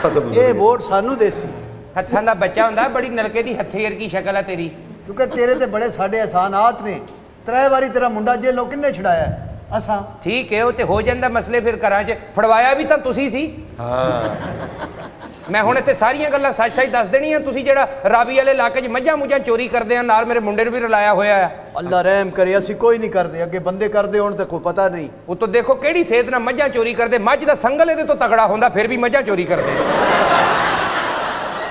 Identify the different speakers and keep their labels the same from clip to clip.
Speaker 1: ਇਹ ਵੋਟ ਸਾਨੂੰ ਦੇਸੀ,
Speaker 2: ਹੱਥਾਂ ਦਾ ਬੱਚਾ ਹੁੰਦਾ, ਬੜੀ ਨਲਕੇ ਦੀ ਹੱਥੇ ਵਰਗੀ ਸ਼ਕਲ ਹੈ ਤੇਰੀ।
Speaker 1: ਕਿਉਂਕਿ ਤੇਰੇ ਤੇ ਬੜੇ ਸਾਡੇ ਅਹਿਸਾਨਾਤ ਨੇ। 3 ਵਾਰੀ ਤੇਰਾ ਮੁੰਡਾ ਜੇਲੋਂ ਕਿੰਨੇ ਛੁਡਾਇਆ? ਅਸਾਂ।
Speaker 2: ਠੀਕ ਹੈ, ਉਹ ਤੇ ਹੋ ਜਾਂਦਾ ਮਸਲੇ ਫਿਰ ਘਰਾਂ 'ਚ। ਫੜਵਾਇਆ ਵੀ ਤਾਂ ਤੁਸੀਂ ਸੀ। ਮੈਂ ਹੁਣ ਇੱਥੇ ਸਾਰੀਆਂ ਗੱਲਾਂ ਸੱਚ ਦੱਸ ਦੇਣੀਆਂ। ਤੁਸੀਂ ਜਿਹੜਾ ਰਾਵੀ ਵਾਲੇ ਇਲਾਕੇ 'ਚ ਮੱਝਾਂ ਮੁੱਝਾਂ ਚੋਰੀ ਕਰਦੇ ਆ, ਨਾਲ ਮੇਰੇ ਮੁੰਡੇ ਨੂੰ ਵੀ ਰਲਾਇਆ ਹੋਇਆ ਆ।
Speaker 1: ਅੱਲਾ ਰਹਿਮ ਕਰੇ, ਅਸੀਂ ਕੋਈ ਨਹੀਂ ਕਰਦੇ। ਅੱਗੇ ਬੰਦੇ ਕਰਦੇ ਹੋਣ ਤਾਂ ਕੋਈ ਪਤਾ ਨਹੀਂ।
Speaker 2: ਉਹ ਤਾਂ ਦੇਖੋ ਕਿਹੜੀ ਸਿਹਤ ਨਾਲ ਮੱਝਾਂ ਚੋਰੀ ਕਰਦੇ। ਮੱਝ ਦਾ ਸੰਗਲ ਇਹਦੇ ਤੋਂ ਤਗੜਾ ਹੁੰਦਾ, ਫਿਰ ਵੀ ਮੱਝਾਂ ਚੋਰੀ ਕਰਦੇ।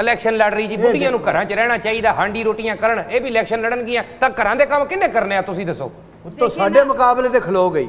Speaker 2: ਇਲੈਕਸ਼ਨ ਲੜ ਰਹੀ ਜੀ। ਬੁੱਢੀਆਂ ਨੂੰ ਘਰਾਂ 'ਚ ਰਹਿਣਾ ਚਾਹੀਦਾ, ਹਾਂਡੀ ਰੋਟੀਆਂ ਕਰਨ। ਇਹ ਵੀ ਇਲੈਕਸ਼ਨ ਲੜਨਗੀਆਂ ਤਾਂ ਘਰਾਂ ਦੇ ਕੰਮ ਕਿਹਨੇ ਕਰਨੇ ਆ ਤੁਸੀਂ ਦੱਸੋ?
Speaker 1: ਉੱਤੋਂ ਸਾਡੇ ਮੁਕਾਬਲੇ ਤੇ ਖਲੋ ਗਈ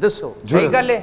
Speaker 1: ਦੱਸੋ।
Speaker 2: ਸਹੀ ਗੱਲ ਹੈ।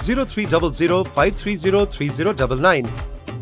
Speaker 3: 0300-530-3099।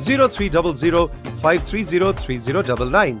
Speaker 3: 0300-530-3099।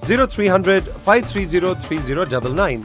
Speaker 3: 0300-530-3099।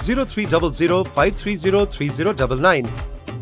Speaker 3: 0300-530-3099।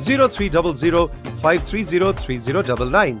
Speaker 3: 0300-530-3099।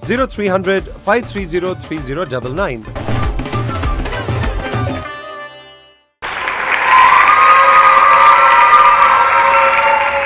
Speaker 3: 0300-530-3099।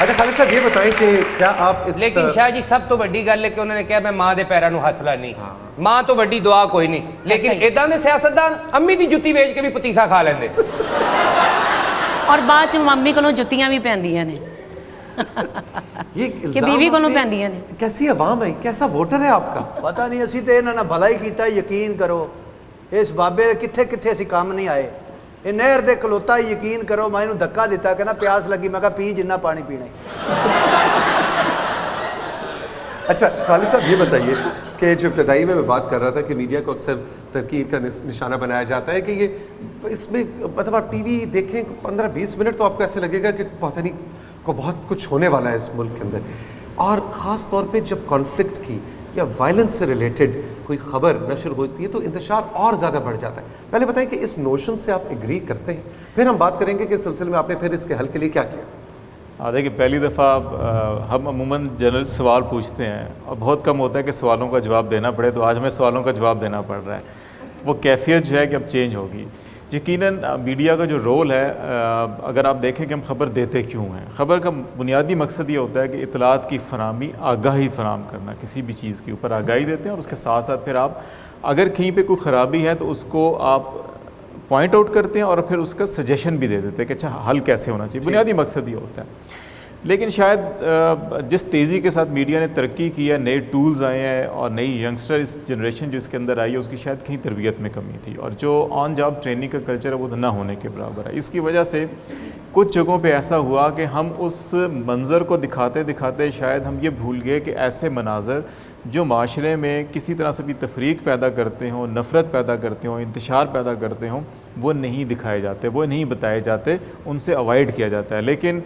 Speaker 3: اچھا خالد صاحب یہ بتائیں کہ کیا آپ اس
Speaker 2: لیکن شاہ جی سب تو ਵੱਡੀ ਗੱਲ ਹੈ ਕਿ ਉਹਨਾਂ ਨੇ ਕਿਹਾ ਮੈਂ ਮਾਂ ਦੇ ਪੈਰਾਂ ਨੂੰ ਹੱਥ ਲਾਣੀ, ਮਾਂ ਤੋਂ ਵੱਡੀ ਦੁਆ ਕੋਈ ਨਹੀਂ। ਲੇਕਿਨ ਇਦਾਂ ਦੇ ਸਿਆਸਤਦਾਨ ਅੰਮੀ ਦੀ ਜੁੱਤੀ ਵੇਚ ਕੇ ਵੀ ਪਤੀਸਾ ਖਾ ਲੈਂਦੇ।
Speaker 4: ਔਰ ਬਾਅਦ ਚ ਮੰਮੀ ਕੋਲੋਂ ਜੁੱਤੀਆਂ ਵੀ ਪੈਂਦੀਆਂ ਨੇ
Speaker 3: یہ
Speaker 4: کہ بیوی کو پیندیاں نے۔
Speaker 3: کیسی عوام ہے, کیسا ووٹر ہے آپ کا؟
Speaker 1: پتہ نہیں اسی تے انہاں نے بھلا ہی کیتا. یقین کرو اس بابے کتھے کتھے اسی کام نہیں آئے. یہ نہر دے کلوتا یقین کرو میں انہوں دھکا دیتا کہنا پیاس لگی, میں کہا پی جنہ پانی پینا ہے.
Speaker 3: اچھا خالد صاحب یہ بتائیے کہ جو ابتدائی میں بات کر رہا تھا کہ میڈیا کو اکثر تنقید کا نشانہ بنایا جاتا ہے کہ یہ اس میں مطلب آپ ٹی وی دیکھیں 15-20 منٹ تو آپ کو ایسے لگے گا کہ پتہ نہیں کو بہت کچھ ہونے والا ہے اس ملک کے اندر, اور خاص طور پہ جب کانفلکٹ کی یا وائلنس سے ریلیٹڈ کوئی خبر نشر ہوتی ہے تو انتشار اور زیادہ بڑھ جاتا ہے. پہلے بتائیں کہ اس نوشن سے آپ ایگری کرتے ہیں, پھر ہم بات کریں گے کہ اس سلسلے میں آپ نے پھر اس کے حل کے لیے کیا کیا.
Speaker 5: دیکھیے پہلی دفعہ ہم عموماً جرنلسٹ سوال پوچھتے ہیں اور بہت کم ہوتا ہے کہ سوالوں کا جواب دینا پڑے, تو آج ہمیں سوالوں کا جواب دینا پڑ رہا ہے. وہ کیفیت جو ہے کہ اب چینج ہوگی. یقیناً میڈیا کا جو رول ہے, اگر آپ دیکھیں کہ ہم خبر دیتے کیوں ہیں, خبر کا بنیادی مقصد یہ ہوتا ہے کہ اطلاعات کی فراہمی, آگاہی فراہم کرنا, کسی بھی چیز کے اوپر آگاہی دیتے ہیں اور اس کے ساتھ ساتھ پھر آپ اگر کہیں پہ کوئی خرابی ہے تو اس کو آپ پوائنٹ آؤٹ کرتے ہیں اور پھر اس کا سجیشن بھی دے دیتے ہیں کہ اچھا حل کیسے ہونا چاہیے. بنیادی مقصد یہ ہوتا ہے. لیکن شاید جس تیزی کے ساتھ میڈیا نے ترقی کی ہے, نئے ٹولز آئے ہیں اور نئی ینگسٹر اس جنریشن جو اس کے اندر آئی ہے, اس کی شاید کہیں تربیت میں کمی تھی, اور جو آن جاب ٹریننگ کا کلچر ہے وہ نہ ہونے کے برابر ہے. اس کی وجہ سے کچھ جگہوں پہ ایسا ہوا کہ ہم اس منظر کو دکھاتے دکھاتے شاید ہم یہ بھول گئے کہ ایسے مناظر جو معاشرے میں کسی طرح سے بھی تفریق پیدا کرتے ہوں, نفرت پیدا کرتے ہوں, انتشار پیدا کرتے ہوں, وہ نہیں دکھائے جاتے, وہ نہیں بتائے جاتے, ان سے اوائڈ کیا جاتا ہے. لیکن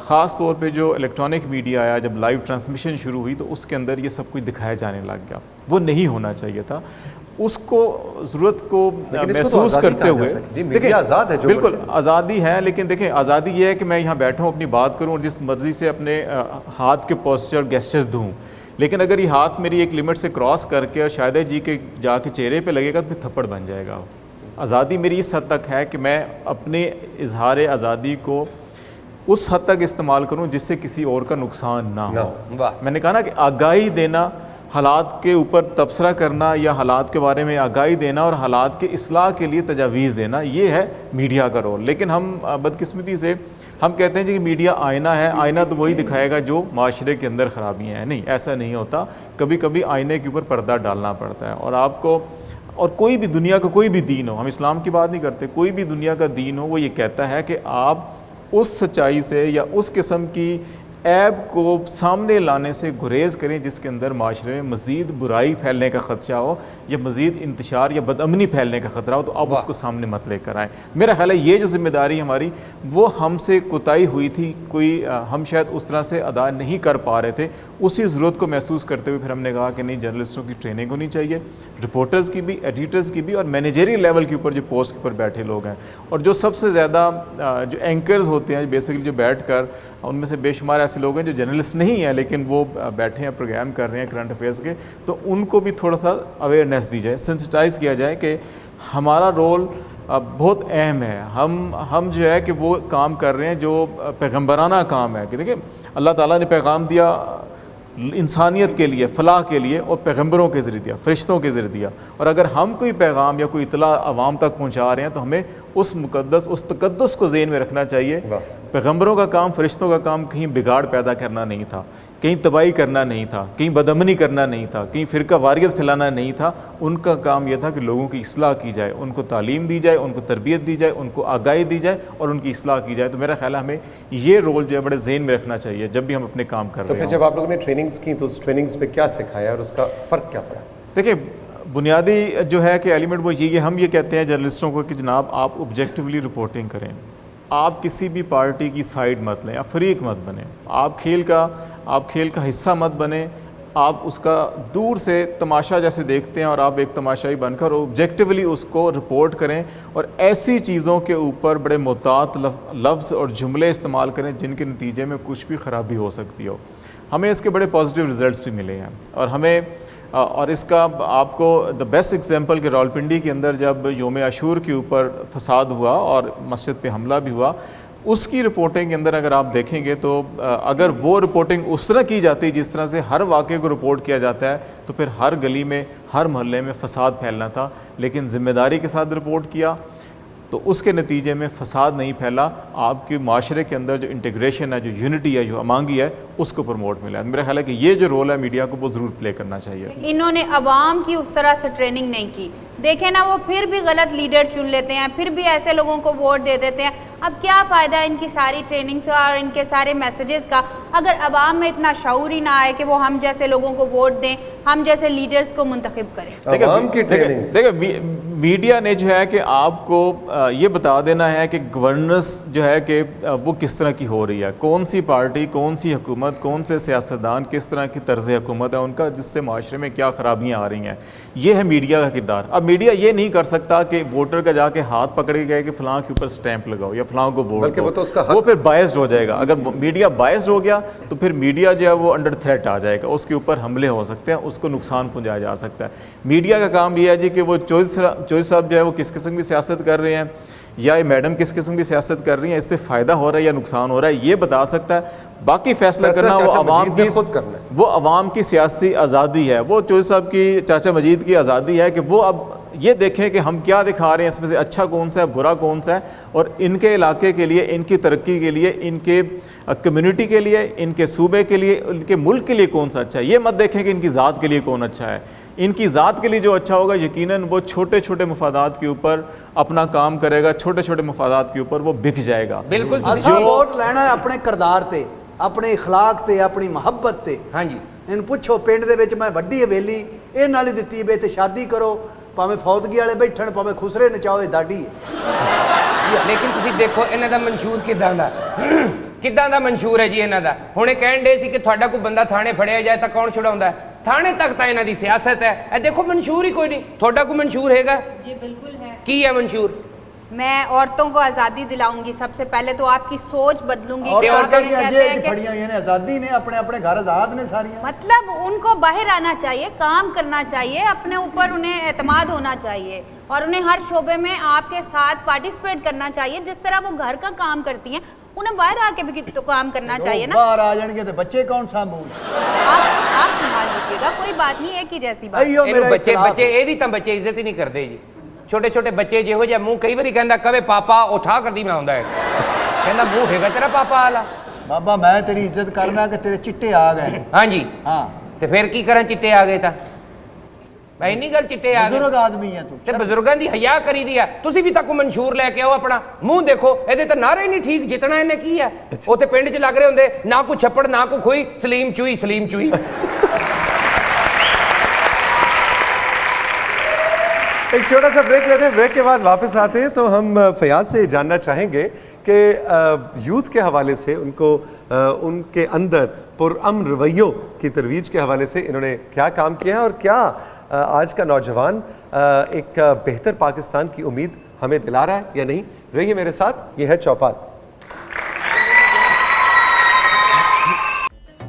Speaker 5: خاص طور پہ جو الیکٹرانک میڈیا آیا, جب لائیو ٹرانسمیشن شروع ہوئی تو اس کے اندر یہ سب کچھ دکھایا جانے لگ گیا. وہ نہیں ہونا چاہیے تھا. اس کو ضرورت کو محسوس کرتے ہوئے دیکھیں
Speaker 3: آزاد ہے,
Speaker 5: بالکل آزادی ہے, لیکن دیکھیں آزادی یہ ہے کہ میں یہاں بیٹھوں اپنی بات کروں اور جس مرضی سے اپنے ہاتھ کے پوسچر گیسچرز دوں. لیکن اگر یہ ہاتھ میری ایک لمٹ سے کراس کر کے اور شاید جی کے جا کے چہرے پہ لگے گا تو پھر تھپڑ بن جائے گا. آزادی میری اس حد تک ہے کہ میں اپنے اظہار آزادی کو اس حد تک استعمال کروں جس سے کسی اور کا نقصان نہ ہو. میں نے کہا نا کہ آگاہی دینا, حالات کے اوپر تبصرہ کرنا یا حالات کے بارے میں آگاہی دینا اور حالات کے اصلاح کے لیے تجاویز دینا, یہ ہے میڈیا کا رول. لیکن ہم بدقسمتی سے ہم کہتے ہیں کہ میڈیا آئینہ ہے, آئینہ تو وہی دکھائے گا جو معاشرے کے اندر خرابیاں ہیں. نہیں, ایسا نہیں ہوتا. کبھی کبھی آئینے کے اوپر پردہ ڈالنا پڑتا ہے. اور آپ کو, اور کوئی بھی دنیا کا کوئی بھی دین ہو, ہم اسلام کی بات نہیں کرتے, کوئی بھی دنیا کا دین ہو, وہ یہ کہتا ہے کہ آپ اس سچائی سے یا اس قسم کی عیب کو سامنے لانے سے گریز کریں جس کے اندر معاشرے میں مزید برائی پھیلنے کا خدشہ ہو یا مزید انتشار یا بدامنی پھیلنے کا خطرہ ہو, تو آپ اس کو سامنے مت لے کر آئیں. میرا خیال ہے یہ جو ذمہ داری ہماری وہ ہم سے کوتاہی ہوئی تھی, کوئی ہم شاید اس طرح سے ادا نہیں کر پا رہے تھے. اسی ضرورت کو محسوس کرتے ہوئے پھر ہم نے کہا کہ نہیں, جرنلسٹوں کی ٹریننگ ہونی چاہیے, رپورٹرز کی بھی, ایڈیٹرز کی بھی, اور مینیجریل لیول کے اوپر جو پوسٹ کے اوپر بیٹھے لوگ ہیں. اور جو سب سے زیادہ جو اینکرز ہوتے ہیں بیسیکلی جو بیٹھ کر, ان میں سے بے شمار ایسے لوگ ہیں جو جرنلسٹ نہیں ہیں لیکن وہ بیٹھے ہیں پروگرام کر رہے ہیں کرنٹ افیئرس کے, تو ان کو بھی تھوڑا سا اویئرنیس دی جائے, سینسٹائز کیا جائے کہ ہمارا رول بہت اہم ہے. ہم جو ہے کہ وہ کام کر رہے ہیں جو پیغمبرانہ کام ہے. کہ دیکھیں اللہ تعالیٰ نے پیغام دیا انسانیت کے لیے, فلاح کے لیے, اور پیغمبروں کے ذریعے دیا, فرشتوں کے ذریعے دیا. اور اگر ہم کوئی پیغام یا کوئی اطلاع عوام تک پہنچا رہے ہیں تو ہمیں اس مقدس, اس تقدس کو ذہن میں رکھنا چاہیے. پیغمبروں کا کام, فرشتوں کا کام کہیں بگاڑ پیدا کرنا نہیں تھا, کہیں تباہی کرنا نہیں تھا, کہیں بدامنی کرنا نہیں تھا, کہیں فرقہ واریت پھیلانا نہیں تھا. ان کا کام یہ تھا کہ لوگوں کی اصلاح کی جائے, ان کو تعلیم دی جائے, ان کو تربیت دی جائے, ان کو آگاہی دی جائے اور ان کی اصلاح کی جائے. تو میرا خیال ہے ہمیں یہ رول جو ہے بڑے ذہن میں رکھنا چاہیے جب بھی ہم اپنے کام کر رہے ہیں.
Speaker 3: تو پھر جب آپ لوگوں نے ٹریننگز کی تو اس ٹریننگز پہ کیا سکھایا اور اس کا فرق کیا پڑا؟
Speaker 5: دیکھیں بنیادی جو ہے کہ ایلیمنٹ وہ یہ, ہم یہ کہتے ہیں جرنلسٹوں کو کہ جناب آپ آبجیکٹیولی رپورٹنگ کریں, آپ کسی بھی پارٹی کی سائیڈ مت لیں, آپ فریق مت بنیں, آپ کھیل کا حصہ مت بنیں, آپ اس کا دور سے تماشا جیسے دیکھتے ہیں اور آپ ایک تماشائی بن کر آبجیکٹیولی اس کو رپورٹ کریں اور ایسی چیزوں کے اوپر بڑے محتاط لفظ اور جملے استعمال کریں جن کے نتیجے میں کچھ بھی خرابی ہو سکتی ہو. ہمیں اس کے بڑے پازیٹیو رزلٹس بھی ملے ہیں. اور اس کا آپ کو دا بیسٹ ایگزامپل کہ راولپنڈی کے اندر جب یوم عاشور کے اوپر فساد ہوا اور مسجد پہ حملہ بھی ہوا, اس کی رپورٹنگ کے اندر اگر آپ دیکھیں گے تو اگر وہ رپورٹنگ اس طرح کی جاتی جس طرح سے ہر واقعے کو رپورٹ کیا جاتا ہے تو پھر ہر گلی میں ہر محلے میں فساد پھیلنا تھا، لیکن ذمہ داری کے ساتھ رپورٹ کیا تو اس کے نتیجے میں فساد نہیں پھیلا، آپ کے معاشرے کے اندر جو انٹیگریشن ہے، جو یونٹی ہے، جو امانگی ہے، اس کو پروموٹ ملا ہے۔ میرا خیال ہے کہ یہ جو رول ہے میڈیا کو وہ ضرور پلے کرنا چاہیے۔
Speaker 6: انہوں نے عوام کی اس طرح سے ٹریننگ نہیں کی، دیکھیں نا وہ پھر بھی غلط لیڈر چن لیتے ہیں، پھر بھی ایسے لوگوں کو ووٹ دے دیتے ہیں۔ اب کیا فائدہ ان کی ساری ٹریننگ سے اور ان کے سارے میسیجز کا اگر عوام میں اتنا شعور ہی نہ آئے کہ وہ ہم جیسے لوگوں کو ووٹ دیں، ہم جیسے لیڈرز کو منتخب کریں۔
Speaker 3: عوام کی ٹریننگ
Speaker 5: دیکھیں میڈیا نے جو ہے کہ آپ کو یہ بتا دینا ہے کہ گورننس جو ہے کہ وہ کس طرح کی ہو رہی ہے، کون سی پارٹی، کون سی حکومت، کون سے سیاستدان کس طرح کی طرز حکومت ہے ان کا، جس سے معاشرے میں کیا خرابیاں آ رہی ہیں، یہ ہے میڈیا کا کردار۔ اب میڈیا یہ نہیں کر سکتا کہ ووٹر کا جا کے ہاتھ پکڑے گئے کہ فلاں کے اوپر سٹیمپ لگاؤ یا فلاں کو ووٹ
Speaker 3: بلکہ وہ تو اس کا حق،
Speaker 5: وہ پھر بائسڈ ہو جائے گا۔ اگر میڈیا بائسڈ ہو گیا تو پھر میڈیا جو ہے وہ انڈر تھریٹ آ جائے گا، اس کے اوپر حملے ہو سکتے ہیں، اس کو نقصان پہنچایا جا سکتا ہے۔ میڈیا کا کام یہ ہے جی کہ وہ چوہدری صاحب جو ہے وہ کس قسم کی سیاست کر رہے ہیں یا یہ میڈم کس قسم کی سیاست کر رہی ہیں، اس سے فائدہ ہو رہا ہے یا نقصان ہو رہا ہے، یہ بتا سکتا ہے۔ باقی فیصلہ کرنا وہ عوام کی سیاسی آزادی ہے، وہ چوہدری صاحب کی، چاچا مجید کی آزادی ہے کہ وہ اب یہ دیکھیں کہ ہم کیا دکھا رہے ہیں، اس میں سے اچھا کون سا ہے، برا کون سا ہے، اور ان کے علاقے کے لیے، ان کی ترقی کے لیے، ان کے کمیونٹی کے لیے، ان کے صوبے کے لیے، ان کے ملک کے لیے کون سا اچھا ہے۔ یہ مت دیکھیں کہ ان کی ذات کے لیے کون اچھا ہے۔ ان کی ذات کے لیے جو اچھا ہوگا یقیناً وہ چھوٹے چھوٹے مفادات کے اوپر اپنا کام کرے گا، چھوٹے چھوٹے مفادات کے اوپر وہ بک جائے گا۔
Speaker 2: بالکل
Speaker 1: اساں ووٹ لینا ہے اپنے کردار تے، اپنے اخلاق تے، اپنی محبت تے۔
Speaker 2: ہاں جی،
Speaker 1: ان پوچھو پنڈ دے وچ میں وڈی حویلی اے نال ہی دتی بے تے شادی کرو، پاویں فوتگی والے بیٹھن، پاویں خسرے نچاؤ، داڑھی ہے۔
Speaker 2: لیکن تسی دیکھو انہاں دا منشور کداں دا منشور ہے جی انہاں دا۔ ہنے کہن ڈے سی کہ تہاڈا کوئی بندہ تھانے پھڑیا جائے تاں کون چھڑاوندا ہے؟ تھانے تک تا انہاں دی سیاست ہے۔ اے دیکھو منشور ہی کوئی نہیں۔ تہاڈا کوئی منشور ہے گا؟
Speaker 6: جی بالکل ہے۔
Speaker 2: کی ہے منشور؟
Speaker 6: میں عورتوں کو آزادی دلاؤں گی، سب سے پہلے تو آپ کی سوچ بدلوں گی کہ
Speaker 1: اور
Speaker 6: عورتیں
Speaker 1: کہڑی
Speaker 6: کہتے ہیں کہ
Speaker 1: پھڑیاں ہوئی ہیں آزادی نے، اپنے اپنے گھر آزاد نے ساریاں۔
Speaker 6: مطلب ان کو باہر آنا چاہیے، کام کرنا چاہیے، اپنے اوپر انہیں اعتماد ہونا چاہیے اور انہیں ہر شعبے میں آپ کے ساتھ پارٹیسپیٹ کرنا چاہیے۔ جس طرح وہ گھر کا کام کرتی ہیں انہیں باہر آ کے بھی تو کام کرنا چاہیے نا۔
Speaker 1: باہر آ جان گے تو بچے کون سنبھال؟
Speaker 6: آپ سنبھال لیجیے گا، کوئی بات نہیں ہے کہ جیسی بات۔
Speaker 2: بچے ایدی تاں بچے عزت ہی نہیں کرتے جی۔ چھوٹے چھوٹے بچے جہو جہا منہ کئی باری کہندا کہے پاپا اٹھا کر دی میں آندا ہے، کہندا منہ ہے گا تیرا پاپا والا۔
Speaker 1: بابا میں تیری عزت کرنا کہ تیرے چٹے آ گئے۔
Speaker 2: ہاں جی،
Speaker 1: ہاں
Speaker 2: تے پھر کی کرن چٹے آ گئے تا؟ میں نہیں گل چٹے آ گئے
Speaker 1: بزرگ آدمی ہے تو
Speaker 2: تے بزرگاں دی حیا کری دی ہے۔ تسی بھی تاکو منشور لے کے آؤ، اپنا منہ دیکھو، اے تے نعرے نہیں ٹھیک جتنا انہیں کی ہے۔ وہ تے پنڈ چ لگ رہے ہوندے، نہ کوئی چھپڑ نہ کوئی کھوئی، سلیم چوئی سلیم چوئی۔
Speaker 3: ایک چھوٹا سا بریک لیتے ہیں، بریک کے بعد واپس آتے ہیں تو ہم فیاض سے جاننا چاہیں گے کہ یوتھ کے حوالے سے ان کو ان کے اندر پرامن رویوں کی ترویج کے حوالے سے انہوں نے کیا کام کیا ہے اور کیا آج کا نوجوان ایک بہتر پاکستان کی امید ہمیں دلا رہا ہے یا نہیں۔ رہیے میرے ساتھ، یہ ہے چوپال۔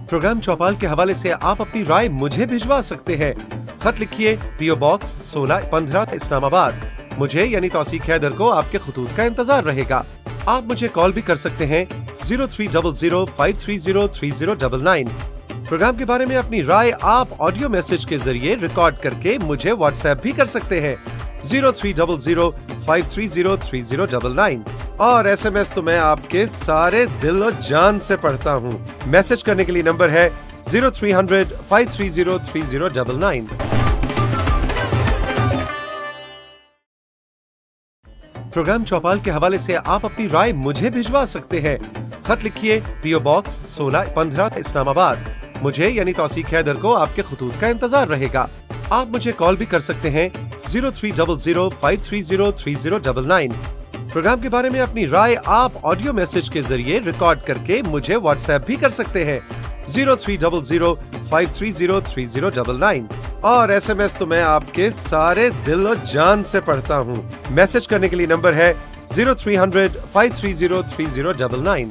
Speaker 3: پروگرام چوپال کے حوالے سے آپ اپنی رائے مجھے بھجوا سکتے ہیں۔ خط لکھیے PO Box 1615 اسلام آباد۔ مجھے یعنی توثیق حیدر کو آپ کے خطوط کا انتظار رہے گا۔ آپ مجھے کال بھی کر سکتے ہیں 0300530399۔ پروگرام کے بارے میں اپنی رائے آپ آڈیو میسج کے ذریعے ریکارڈ کر کے مجھے واٹس ایپ بھی کر سکتے ہیں 0300530399۔ اور SMS تو میں آپ کے سارے دل و جان سے پڑھتا ہوں۔ میسج کرنے کے لیے نمبر ہے 0300530399۔ پروگرام چوپال کے حوالے سے آپ اپنی رائے مجھے بھجوا سکتے ہیں۔ خط لکھیے PO Box 1615 اسلام آباد۔ مجھے یعنی توثیق حیدر کو آپ کے خطوط کا انتظار رہے گا۔ آپ مجھے کال بھی کر سکتے ہیں 0300530399۔ پروگرام کے بارے میں اپنی رائے آپ آڈیو میسج کے ذریعے ریکارڈ کر کے مجھے واٹس ایپ بھی کر سکتے ہیں 0300530399۔ اور SMS تو میں آپ کے سارے دل و جان سے پڑھتا ہوں۔ میسج کرنے کے لیے نمبر ہے 0300530399۔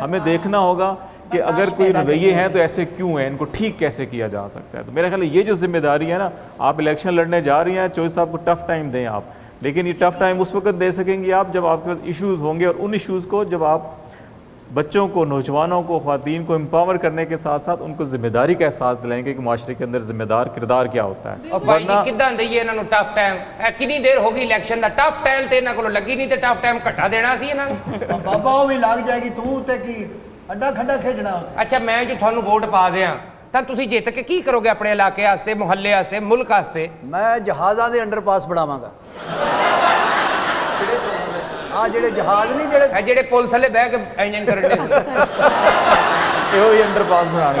Speaker 5: ہمیں دیکھنا ہوگا کہ اگر کوئی رویے ہیں تو ایسے کیوں ہیں, ان کو ٹھیک کیسے کیا جا سکتا ہے. تو میرا خیال ہے یہ جو ذمہ داری ہے نا, آپ الیکشن لڑنے جا رہی ہیں, چوہدری صاحب کو ٹف ٹائم دیں آپ, لیکن یہ ٹف ٹائم اس وقت دے سکیں گے آپ جب آپ کے پاس ایشوز ہوں گے, اور ان ایشوز کو جب آپ بچوں کو, نوجوانوں کو, خواتین کو امپاور کرنے کے ساتھ ساتھ ان کو ذمہ داری کا احساس دلائیں گے کہ معاشرے کے اندر ذمہ دار کردار کیا ہوتا ہے.
Speaker 2: اور بھائی جی کداں دئیے انہاں نوں ٹف ٹائم, کنی دیر ہو گئی الیکشن دا, ٹف ٹائم تے انہاں کولوں لگی نہیں تے ٹف ٹائم گھٹا دینا سی انہاں نوں.
Speaker 1: بابا وہ بھی لگ جائے گی, تے کی اڈا کھڈا کھیڈنا.
Speaker 2: اچھا میں جو تھانوں ووٹ پا دیاں ਤਾਂ ਤੁਸੀਂ ਜਿੱਤ ਕੇ ਕੀ ਕਰੋਗੇ ਆਪਣੇ ਇਲਾਕੇ ਵਾਸਤੇ, ਮੁਹੱਲੇ ਵਾਸਤੇ, ਮੁਲਕ ਵਾਸਤੇ?
Speaker 1: ਮੈਂ ਜਹਾਜ਼ਾਂ ਦੇ ਅੰਡਰਪਾਸ ਬਣਾਵਾਂਗਾ. ਆ ਜਿਹੜੇ ਜਹਾਜ਼ ਨਹੀਂ ਜਿਹੜੇ
Speaker 2: ਇਹ ਜਿਹੜੇ ਪੁਲ ਥੱਲੇ ਬਹਿ ਕੇ ਇੰਜਨ ਕਰਨ ਦੇ
Speaker 5: ਇਹੋ ਹੀ ਅੰਡਰਪਾਸ ਬਣਾਉਣਗੇ.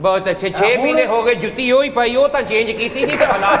Speaker 2: ਬਹੁਤ ਅੱਛੇ 6 ਮਹੀਨੇ ਹੋ ਗਏ ਜੁੱਤੀ ਉਹੀ ਪਾਈ, ਉਹ ਤਾਂ ਚੇਂਜ ਕੀਤੀ ਨਹੀਂ ਤੇ ਹਾਲਾਤ.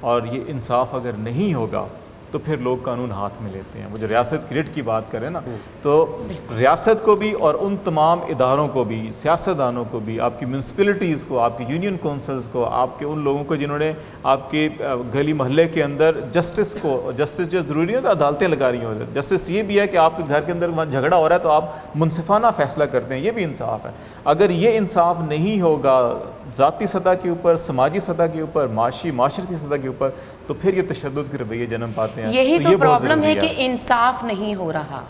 Speaker 5: اور یہ انصاف اگر نہیں ہوگا تو پھر لوگ قانون ہاتھ میں لیتے ہیں. وہ جو ریاست گرڈ کی بات کریں نا, تو ریاست کو بھی اور ان تمام اداروں کو بھی, سیاستدانوں کو بھی, آپ کی میونسپلٹیز کو, آپ کی یونین کونسلز کو, آپ کے ان لوگوں کو جنہوں نے آپ کے گلی محلے کے اندر جسٹس جو ضروری ہے تو عدالتیں لگا رہی ہیں. جسٹس یہ بھی ہے کہ آپ کے گھر کے اندر وہاں جھگڑا ہو رہا ہے تو آپ منصفانہ فیصلہ کرتے ہیں, یہ بھی انصاف ہے. اگر یہ انصاف نہیں ہوگا ذاتی سطح کے اوپر, سماجی سطح کے اوپر, معاشرتی سطح کے اوپر, تو پھر یہ تشدد کے رویے جنم پاتے ہیں.
Speaker 4: یہی تو
Speaker 5: یہ بہت
Speaker 4: پرابلم ہے
Speaker 5: ضروری
Speaker 4: کہ انصاف نہیں ہو رہا,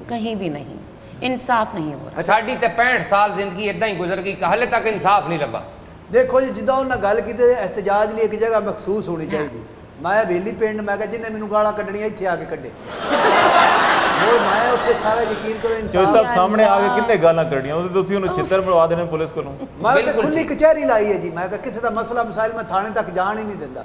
Speaker 4: کہیں بھی نہیں انصاف نہیں ہو رہا.
Speaker 2: ਸਾਡੀ ਤੇ 65 ਸਾਲ ਜ਼ਿੰਦਗੀ ਇਦਾਂ ਹੀ ਗੁਜ਼ਰ ਗਈ ਕਿ ਹਾਲੇ ਤੱਕ ਇਨਸਾਫ ਨਹੀਂ ਲੱਭਾ.
Speaker 1: ਦੇਖੋ ਜੀ, ਜਿੱਦਾਂ ਉਹਨਾਂ ਗੱਲ ਕੀਤੀ, ਇhtਜਾਜ ਲਈ ਇੱਕ ਜਗ੍ਹਾ ਮਖਸੂਸ ਹੋਣੀ ਚਾਹੀਦੀ. ਮੈਂ ਹਵੇਲੀ ਪਿੰਡ, ਮੈਂ ਕਿਹਾ ਜਿਹਨੇ ਮੈਨੂੰ ਗਾਲਾਂ ਕੱਢਣੀਆਂ ਇੱਥੇ ਆ ਕੇ ਕੱਢੇ. ਹੋਰ ਮੈਂ ਉੱਥੇ ਸਾਰਾ ਯਕੀਨ ਕਰੋ
Speaker 5: ਚੋਰ
Speaker 1: ਇਨਸਾਫ.
Speaker 5: ਸਾਹਿਬ ਸਾਹਮਣੇ ਆ ਕੇ ਕਿੰਨੇ ਗਾਲਾਂ ਕੱਢੀਆਂ, ਉਹਦੇ ਤੁਸੀਂ ਉਹਨੂੰ ਛਿੱਤਰ ਮਰਵਾ ਦੇਣੇ ਪੁਲਿਸ ਕੋਲੋਂ.
Speaker 1: ਮੈਂ ਉੱਥੇ ਖੁੱਲੀ ਕਚਹਿਰੀ ਲਾਈ ਹੈ ਜੀ. ਮੈਂ ਕਿਹਾ ਕਿਸੇ ਦਾ ਮਸਲਾ ਮਸਾਇਲ ਮੈਂ ਥਾਣੇ ਤੱਕ ਜਾਣ ਹੀ ਨਹੀਂ ਦਿੰਦਾ.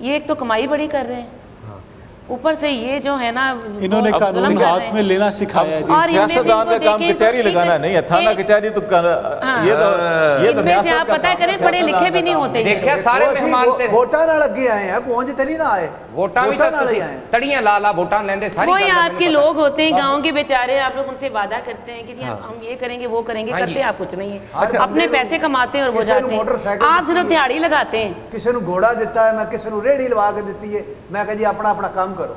Speaker 4: یہ ایک تو کمائی بڑی کر رہے ہیں, اوپر سے یہ جو ہے نا
Speaker 7: انہوں نے
Speaker 4: وہ ظلم
Speaker 7: قانون
Speaker 4: کر رہے
Speaker 7: ہاتھ
Speaker 4: ہیں.
Speaker 7: میں لینا سکھایا ہے جی.
Speaker 4: اور ان میں سے
Speaker 5: سیاستدان کا
Speaker 4: ان کو
Speaker 5: کام
Speaker 4: دیکھیں تو
Speaker 5: کچہری
Speaker 4: ایک-
Speaker 5: لگانا نہیں ہے, تھانہ کچہری تو یہ
Speaker 4: ان
Speaker 5: تو
Speaker 4: میں سے
Speaker 5: ریاست
Speaker 4: آپ
Speaker 5: کا
Speaker 4: پتہ
Speaker 5: کام ہے,
Speaker 4: کریں پڑھے لکھے بھی نہیں ہوتے.
Speaker 2: ਦੇਖਿਆ ਸਾਰੇ
Speaker 1: ਉਹ ਅਸੀਂ
Speaker 2: ਮਹਿਮਾਨ ਤੇ
Speaker 1: ਵੋਟਾਂ ਨਾਲ ਅੱਗੇ ਆਏ ਆ, ਪਹੁੰਚ ਤੇ ਨਹੀਂ ਨਾ ਆਏ.
Speaker 2: ਵੋਟਾਂ ਵੀ
Speaker 1: ਵੋਟਾਂ
Speaker 2: ਤਾਂ
Speaker 1: ਨਾਲ ਹੀ
Speaker 2: ਤੁਸੀਂ
Speaker 1: ਆਏ ਆ.
Speaker 2: ਤੜੀਆਂ ਲਾ ਲਾ ਵੋਟਾਂ ਲੈਂਦੇ ਸਾਰੀ
Speaker 4: وہی
Speaker 2: ਗੱਲ ਦਾ
Speaker 4: آپ کے
Speaker 2: ਮੈਨੂੰ
Speaker 4: لوگ ہوتے ہیں گاؤں کے بیچارے, آپ لوگ ان سے وعدہ کرتے ہیں کہ جی ہم یہ کریں گے وہ کریں گے,
Speaker 2: ہاں جی.
Speaker 4: کرتے آپ کچھ نہیں
Speaker 1: اچھا.
Speaker 4: ہے. اپنے پیسے کماتے ہیں اور وہ
Speaker 1: کسی
Speaker 4: جاتے
Speaker 1: کو موٹر
Speaker 4: ہیں,
Speaker 1: سائیکل
Speaker 4: آپ
Speaker 1: دیتی
Speaker 4: صرف
Speaker 1: ہے.
Speaker 4: دیہڑی لگاتے ہیں.
Speaker 1: ਕਿਸੇ ਨੂੰ ਘੋੜਾ ਦਿੱਤਾ ਹੈ, ਮੈਂ ਕਿਸੇ ਨੂੰ ਰੇੜੀ ਲਵਾ ਕੇ ਦਿੱਤੀ ਹੈ. ਮੈਂ ਕਿਹਾ ਜੀ ਆਪਣਾ ਆਪਣਾ ਕੰਮ ਕਰੋ.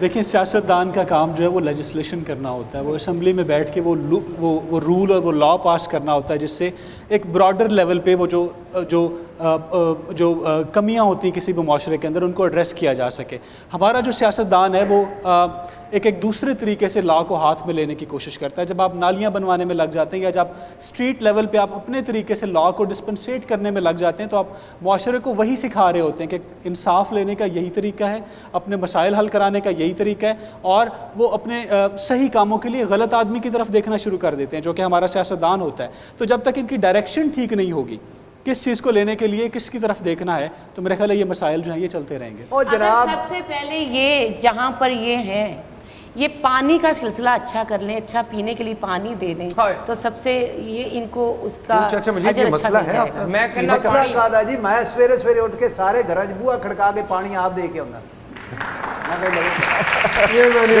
Speaker 7: دیکھیں, سیاستدان کا کام جو ہے وہ لیجسلیشن کرنا ہوتا ہے. وہ اسمبلی میں بیٹھ کے وہ رول اور وہ لا پاس کرنا ہوتا ہے, جس سے ایک براڈر لیول پہ وہ جو کمیاں ہوتی ہیں کسی بھی معاشرے کے اندر, ان کو ایڈریس کیا جا سکے. ہمارا جو سیاستدان ہے وہ ایک دوسرے طریقے سے لا کو ہاتھ میں لینے کی کوشش کرتا ہے. جب آپ نالیاں بنوانے میں لگ جاتے ہیں یا جب اسٹریٹ لیول پہ آپ اپنے طریقے سے لا کو ڈسپنسیٹ کرنے میں لگ جاتے ہیں, تو آپ معاشرے کو وہی سکھا رہے ہوتے ہیں کہ انصاف لینے کا یہی طریقہ ہے, اپنے مسائل حل کرانے کا یہی طریقہ ہے, اور وہ اپنے صحیح کاموں کے لیے غلط آدمی کی طرف دیکھنا شروع کر دیتے ہیں, جو کہ ہمارا سیاستدان ہوتا ہے. تو جب تک ان کی ڈائریکشن ٹھیک نہیں ہوگی, کس چیز کو لینے کے لیے کس کی طرف دیکھنا ہے, تو میرا خیال ہے یہ مسائل جو ہیں یہ چلتے رہیں گے.
Speaker 1: اور
Speaker 4: اگر
Speaker 1: جناب
Speaker 4: سب سے پہلے یہ جہاں پر یہ ہے, یہ پانی کا سلسلہ اچھا کر لیں, اچھا پینے کے لیے پانی دے دیں,
Speaker 2: ہائے.
Speaker 4: تو سب سے یہ ان کو اس کا
Speaker 3: چاچا مجید، یہ
Speaker 4: اجر اچھا
Speaker 3: مسئلہ
Speaker 4: مل
Speaker 3: ہے
Speaker 4: جائے
Speaker 3: آپ
Speaker 4: گا.
Speaker 3: کا؟
Speaker 2: ਮੈਂ ਕਹਿੰਦਾ
Speaker 1: مسئلہ
Speaker 2: ਪਾਣੀ
Speaker 1: کہا جی, میں سویرے سویرے اٹھ کے سارے گھر بوا کھڑکا کے پانی آپ دے کے آنا.
Speaker 4: ذرا نہیں,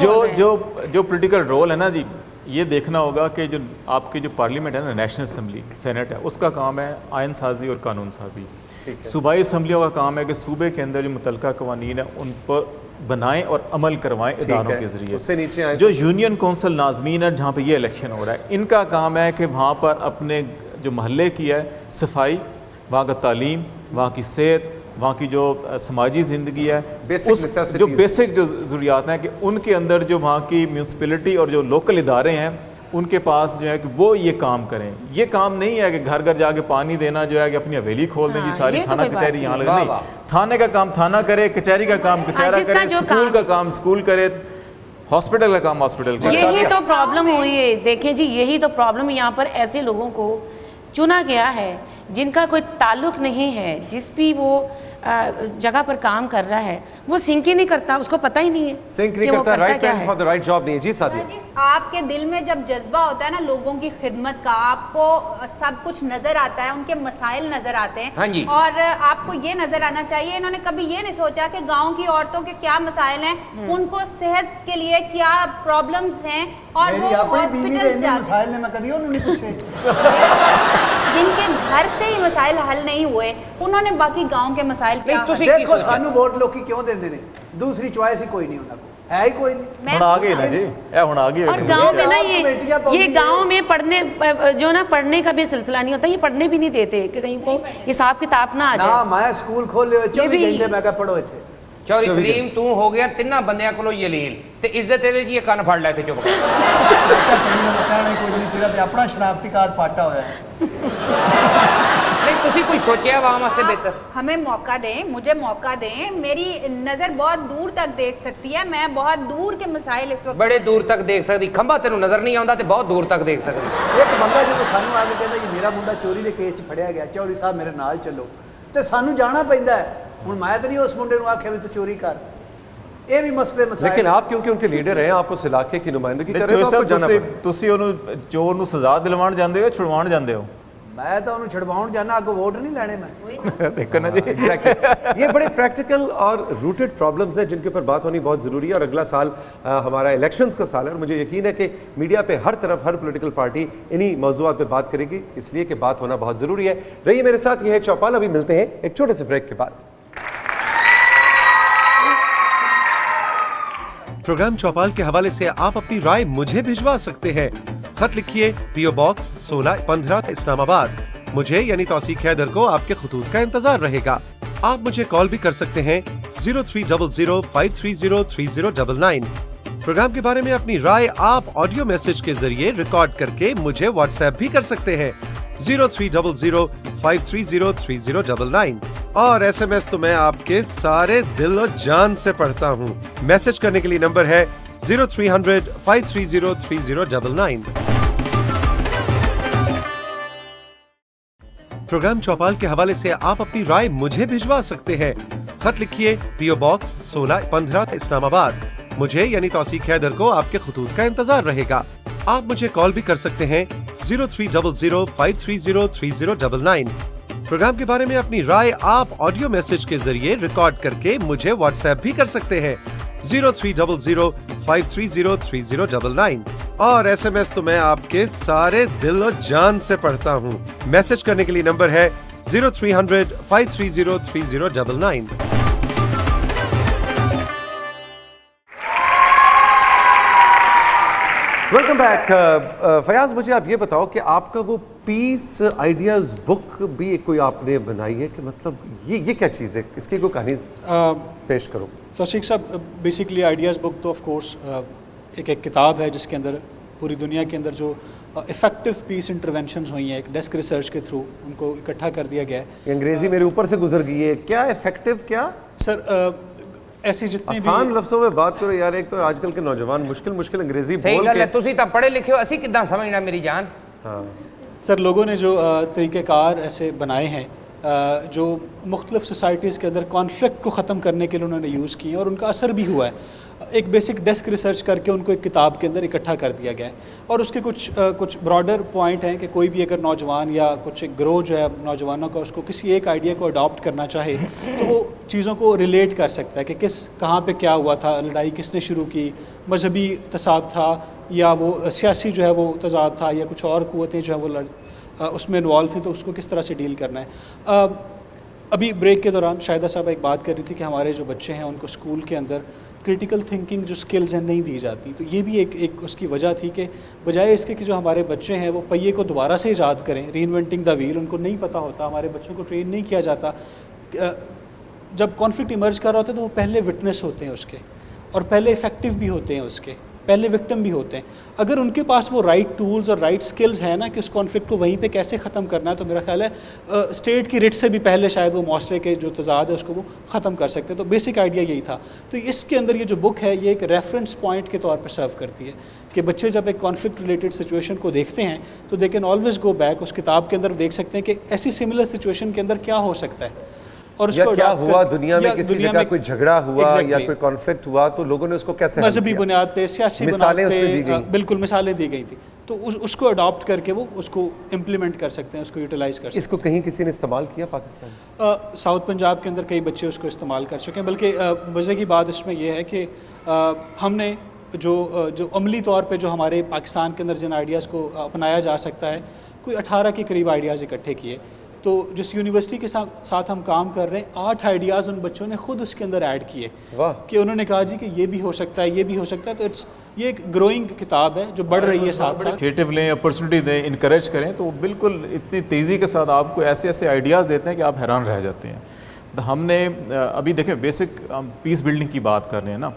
Speaker 4: بول رہے ہیں.
Speaker 5: جو پولیٹیکل رول ہے نا جی, یہ دیکھنا ہوگا کہ جو آپ کی جو پارلیمنٹ ہے نا, نیشنل اسمبلی, سینٹ ہے, اس کا کام ہے آئین سازی اور قانون سازی. صوبائی اسمبلیوں کا کام ہے کہ صوبے کے اندر جو متعلقہ قوانین ہیں ان پر بنائیں اور عمل کروائیں اداروں کے ذریعے.
Speaker 3: اس سے نیچے آئیں.
Speaker 5: جو یونین کونسل ناظمین ہے جہاں پہ یہ الیکشن ہو رہا ہے, ان کا کام ہے کہ وہاں پر اپنے جو محلے کی ہے صفائی, وہاں کا تعلیم, وہاں کی صحت, وہاں کی جو سماجی زندگی ہے,
Speaker 3: Basic necessities.
Speaker 5: جو بیسک جو ضروریات ہیں, کہ ان کے اندر جو وہاں کی میونسپلٹی اور جو لوکل ادارے ہیں ان کے پاس جو ہے کہ وہ یہ کام کریں. یہ کام نہیں ہے کہ گھر گھر جا کے پانی دینا جو ہے کہ اپنی حویلی کھول دیں جی
Speaker 4: ہاں،
Speaker 5: ساری
Speaker 4: یہ تو
Speaker 5: تھانہ
Speaker 4: کوئی بات
Speaker 5: کچہری یہاں
Speaker 4: نہیں.
Speaker 5: لگے. نہیں, تھانے کا کام تھانہ کرے, کچہری کا کام کچہرہ
Speaker 4: جس کا
Speaker 5: کرے,
Speaker 4: جو
Speaker 5: اسکول کا کام اسکول کرے, ہاسپٹل کا کام ہاسپٹل کرے.
Speaker 4: یہی تو پرابلم ہوئی ہے. دیکھیں جی, یہی تو پرابلم, یہاں پر ایسے لوگوں کو چنا گیا ہے جن کا کوئی تعلق نہیں ہے, جس بھی وہ جگہ پر کام کر رہا ہے وہ سنک ہی نہیں کرتا, اس کو پتہ ہی نہیں ہے
Speaker 3: سنک نہیں
Speaker 4: کہ وہ
Speaker 3: کرتا,
Speaker 4: کرتا
Speaker 3: رائٹ
Speaker 4: کیا
Speaker 3: ٹائم
Speaker 4: ہے.
Speaker 3: فار دا رائٹ جاب نہیں ہے. جی ساتھی,
Speaker 6: آپ کے دل میں جب جذبہ ہوتا ہے نا لوگوں کی خدمت کا, آپ کو سب کچھ نظر آتا ہے, ان کے مسائل نظر آتے ہیں,
Speaker 2: ہاں جی.
Speaker 6: اور آپ کو یہ نظر آنا چاہیے انہوں نے کبھی یہ نہیں سوچا کہ گاؤں کی عورتوں کے کیا مسائل ہیں, ان کو صحت کے لیے کیا پرابلمز ہیں, اور وہ
Speaker 1: میری اپنی بیوی کے
Speaker 6: ہاسپٹل
Speaker 1: اتنے
Speaker 6: جاتے
Speaker 1: مسائل نے میں کبھی انہوں نہیں پوچھے.
Speaker 6: جن کے گھر سے ہی مسائل حل نہیں ہوئے, انہوں نے باقی گاؤں کے مسائل کیا
Speaker 2: نہیں,
Speaker 6: حل
Speaker 2: تسی-
Speaker 1: دیکھو سانو ووٹ لوکی کیوں دیندے نے, دوسری چوائس ہی کوئی نہیں انہوں کو, ہے ہی کوئی نہیں.
Speaker 6: میں
Speaker 5: ہن آ گئے نا جی, اے ہن آ گئے.
Speaker 4: اور گاؤں میں نا
Speaker 1: کمیٹیاں پاؤں
Speaker 4: یہ
Speaker 1: گی
Speaker 4: گاؤں میں پڑھنے جو نا پڑھنے کا بھی سلسلہ نہیں ہوتا, یہ پڑھنے بھی نہیں دیتے کہ کہیں کو حساب کتاب نہ آ
Speaker 1: ਨਾ
Speaker 4: جائے.
Speaker 1: ਮੈਂ ਸਕੂਲ ਖੋਲੇ ਹੋਏ 24
Speaker 4: ਵੀ-
Speaker 1: ਘੰਟੇ ਮੈਂ ਕਿਹਾ ਪੜੋ ਇੱਥੇ.
Speaker 2: ਚੌਰੀ ਸਲੀਮ ਤੂੰ ਹੋ ਗਿਆ ਤਿੰਨਾਂ ਬੰਦਿਆਂ ਕੋਲੋਂ ਜਲੀਲ, ਤੇ ਇੱਜ਼ਤ ਇਹਦੇ ਜੀ ਇਹ ਕੰਨ ਫੜ ਲੈ ਤੇ ਚੁੱਪ ਕਰ.
Speaker 1: ਮੈਂ ਕਿਹਾ ਤੈਨੂੰ ਮੈਂ ਕਹਿਣਾ ਹੀ ਕੋਈ ਨਹੀਂ, ਤੇਰਾ ਤੇ ਆਪਣਾ ਸ਼ਰਾਬਤੀ ਕਾਰਡ ਪਾਟਾ ਹੋਇਆ ਹੈ.
Speaker 2: ਨਹੀਂ ਤੁਸੀਂ ਕੋਈ ਸੋਚਿਆ ਆਵਾਮ ਵਾਸਤੇ ਬਿਹਤਰ?
Speaker 6: ہمیں موقع دیں, مجھے موقع دیں, میری نظر بہت دور تک دیکھ سکتی ہے, میں بہت دور کے مسائل اس وقت
Speaker 2: ਬੜੇ ਦੂਰ ਤੱਕ ਦੇਖ ਸਕਦੀ, ਖੰਭਾ ਤੈਨੂੰ ਨਜ਼ਰ ਨਹੀਂ ਆਉਂਦਾ ਤੇ ਬਹੁਤ ਦੂਰ ਤੱਕ ਦੇਖ ਸਕਦੀ.
Speaker 1: ਇੱਕ ਬੰਦਾ ਜਦੋਂ ਸਾਨੂੰ ਆ ਕੇ ਕਹਿੰਦਾ ਜੀ ਮੇਰਾ ਮੁੰਡਾ ਚੋਰੀ ਦੇ ਕੇਸ 'ਚ ਫੜਿਆ ਗਿਆ, ਚੌਧਰੀ ਸਾਹਿਬ ਮੇਰੇ ਨਾਲ ਚੱਲੋ, ਤੇ ਸਾਨੂੰ ਜਾਣਾ ਪੈਂਦਾ ਹੈ. ਹੁਣ ਮੈਂ ਤਾਂ ਨਹੀਂ ਉਸ ਮੁੰਡੇ ਨੂੰ ਆਖਿਆ ਵੀ ਤੂੰ ਚੋਰੀ ਕਰ, یہ بھی مسئلے مسائل
Speaker 3: لیکن آپ کیونکہ ان کے لیڈر ہیں, آپ اس علاقے کی نمائندگی کر رہے ہیں, تو آپ کو جانا پڑے.
Speaker 5: ਤੁਸੀਂ ਉਹਨੂੰ ਚੋਰ ਨੂੰ ਸਜ਼ਾ ਦਿਲਵਾਉਣ ਜਾਂਦੇ ਹੋ, ਛੁਡਵਾਉਣ ਜਾਂਦੇ ਹੋ?
Speaker 1: میں تو انہوں چھڑواؤں جانا, آگے ووٹ نہیں لینے میں.
Speaker 5: دیکھو نا جی,
Speaker 3: یہ بڑے پریکٹیکل اور روٹڈ پرابلمز ہیں جن کے اوپر بات ہونی بہت ضروری ہے. اور اگلا سال ہمارا الیکشنز کا سال ہے, اور مجھے یقین ہے کہ میڈیا پہ ہر طرف ہر پولیٹیکل پارٹی انہی موضوعات پہ بات کرے گی, اس لیے کہ بات ہونا بہت ضروری ہے. رہیے میرے ساتھ, یہ ہے چوپال. ابھی ملتے ہیں ایک چھوٹے سے بریک کے بعد. پروگرام چوپال کے حوالے سے آپ اپنی رائے مجھے بھجوا سکتے ہیں. خط لکھیے PO Box 1615 اسلام آباد. مجھے یعنی توثیق حیدر کو آپ کے خطوط کا انتظار رہے گا. آپ مجھے کال بھی کر سکتے ہیں 0300530399. پروگرام کے بارے میں اپنی رائے آپ آڈیو میسج کے ذریعے ریکارڈ کر کے مجھے واٹس ایپ بھی کر سکتے ہیں 0300530399. اور SMS تو میں آپ کے سارے دل و جان سے پڑھتا ہوں. میسج کرنے کے لیے نمبر ہے 0300530399. پروگرام چوپال کے حوالے سے آپ اپنی رائے مجھے بھجوا سکتے ہیں. خط لکھیے PO Box 1615 اسلام آباد. مجھے یعنی توثیق حیدر کو آپ کے خطوط کا انتظار رہے گا. آپ مجھے کال بھی کر سکتے ہیں 0300530399. پروگرام کے بارے میں اپنی رائے آپ آڈیو میسج کے ذریعے ریکارڈ کر کے مجھے واٹس ایپ بھی کر سکتے ہیں 0300530399. اور SMS تو میں آپ کے سارے دل و جان سے پڑھتا ہوں. میسج کرنے کے لیے نمبر ہے 0300530399. Welcome back. فیاض, مجھے آپ یہ بتاؤ کہ آپ کا وہ پیس آئیڈیاز بک بھی کوئی آپ نے بنائی ہے, کہ مطلب یہ کیا چیز ہے, اس کی کوئی کہانی پیش کرو.
Speaker 7: توثیق صاحب, بیسکلی آئیڈیاز بک تو آف کورس ایک کتاب ہے جس کے اندر پوری دنیا کے اندر جو افیکٹو پیس انٹرونشنز ہوئی ہیں ایک ڈیسک ریسرچ کے تھرو ان کو اکٹھا کر دیا گیا ہے.
Speaker 3: انگریزی میرے اوپر سے گزر گئی ہے, کیا افیکٹو کیا
Speaker 7: سر؟ ایسی جتنی بھی
Speaker 3: آسان لفظوں میں بات کرو یار. ایک تو آج کل کے نوجوان مشکل انگریزی
Speaker 2: صحیح
Speaker 3: بول
Speaker 2: گل
Speaker 3: کے.
Speaker 2: ہے, تسی ਤਾਂ پڑھے لکھے ہو, اسی کداں سمجھنا میری جان.
Speaker 3: ہاں
Speaker 7: سر, لوگوں نے جو طریقہ کار ایسے بنائے ہیں جو مختلف سوسائٹیز کے اندر کانفلکٹ کو ختم کرنے کے لیے انہوں نے یوز کیے ہیں اور ان کا اثر بھی ہوا ہے. ایک بیسک ڈیسک ریسرچ کر کے ان کو ایک کتاب کے اندر اکٹھا کر دیا گیا ہے. اور اس کے کچھ براڈر پوائنٹ ہیں کہ کوئی بھی اگر نوجوان یا کچھ گروہ جو ہے نوجوانوں کا, اس کو کسی ایک آئیڈیا کو اڈاپٹ کرنا چاہے تو وہ چیزوں کو ریلیٹ کر سکتا ہے کہ کہاں پہ کیا ہوا تھا, لڑائی کس نے شروع کی, مذہبی تصاد تھا یا وہ سیاسی جو ہے وہ تضاد تھا یا کچھ اور قوتیں جو ہے وہ اس میں انوالو تھیں, تو اس کو کس طرح سے ڈیل کرنا ہے. ابھی بریک کے دوران شاہدہ صاحبہ ایک بات کر رہی تھی کہ ہمارے جو بچے ہیں ان کو اسکول کے اندر کریٹیکل تھنکنگ جو سکلز ہیں نہیں دی جاتی. تو یہ بھی ایک اس کی وجہ تھی کہ بجائے اس کے کہ جو ہمارے بچے ہیں وہ پہیے کو دوبارہ سے ایجاد کریں, ری انوینٹنگ دا ویل, ان کو نہیں پتہ ہوتا, ہمارے بچوں کو ٹرین نہیں کیا جاتا. جب کانفلکٹ ایمرج کر رہا ہوتا ہے تو وہ پہلے وٹنس ہوتے ہیں اس کے, اور پہلے افیکٹو بھی ہوتے ہیں اس کے, پہلے وکٹم بھی ہوتے ہیں. اگر ان کے پاس وہ رائٹ ٹولز اور رائٹ سکلز ہیں نا کہ اس کانفلکٹ کو وہیں پہ کیسے ختم کرنا ہے, تو میرا خیال ہے اسٹیٹ کی رٹ سے بھی پہلے شاید وہ معاشرے کے جو تضاد ہے اس کو وہ ختم کر سکتے ہیں. تو بیسک آئیڈیا یہی تھا. تو اس کے اندر یہ جو بک ہے یہ ایک ریفرنس پوائنٹ کے طور پر سرو کرتی ہے کہ بچے جب ایک کانفلکٹ ریلیٹڈ سچویشن کو دیکھتے ہیں تو they can always go back, اس کتاب کے اندر دیکھ سکتے ہیں کہ ایسی سملر سچویشن کے اندر کیا ہو سکتا ہے, اور اس کو
Speaker 3: کیا ہوا دنیا میں, کسی جگہ کوئی جھگڑا ہوا یا کوئی کانفلکٹ ہوا تو لوگوں نے اس کو کیسے
Speaker 7: مذہبی بنیاد پہ, سیاسی بنیاد پہ, بالکل مثالیں دی گئی تھیں, تو اس کو اڈاپٹ کر کے وہ اس کو امپلیمنٹ کر سکتے ہیں, اس کو یوٹیلائز کر سکتے ہیں.
Speaker 3: اس کو کہیں کسی نے استعمال کیا پاکستان؟
Speaker 7: ساؤتھ پنجاب کے اندر کئی بچے اس کو استعمال کر چکے ہیں. بلکہ مزے کی بات اس میں یہ ہے کہ ہم نے جو عملی طور پہ جو ہمارے پاکستان کے اندر جن آئیڈیاز کو اپنایا جا سکتا ہے, کوئی 18 کے قریب آئیڈیاز اکٹھے کیے. تو جس یونیورسٹی کے ساتھ ہم کام کر رہے ہیں 8 آئیڈیاز ان بچوں نے خود اس کے اندر ایڈ کیے کہ انہوں نے کہا جی کہ یہ بھی ہو سکتا ہے, یہ بھی ہو سکتا ہے. تو یہ ایک گروئنگ کتاب ہے جو بڑھ رہی ہے ساتھ ساتھ.
Speaker 5: کریٹیو لیں, اپرچونٹی دیں, انکریج کریں, تو بالکل اتنی تیزی کے ساتھ آپ کو ایسے آئیڈیاز دیتے ہیں کہ آپ حیران رہ جاتے ہیں. تو ہم نے ابھی دیکھیں بیسک ہم پیس بلڈنگ کی بات کر رہے ہیں نا,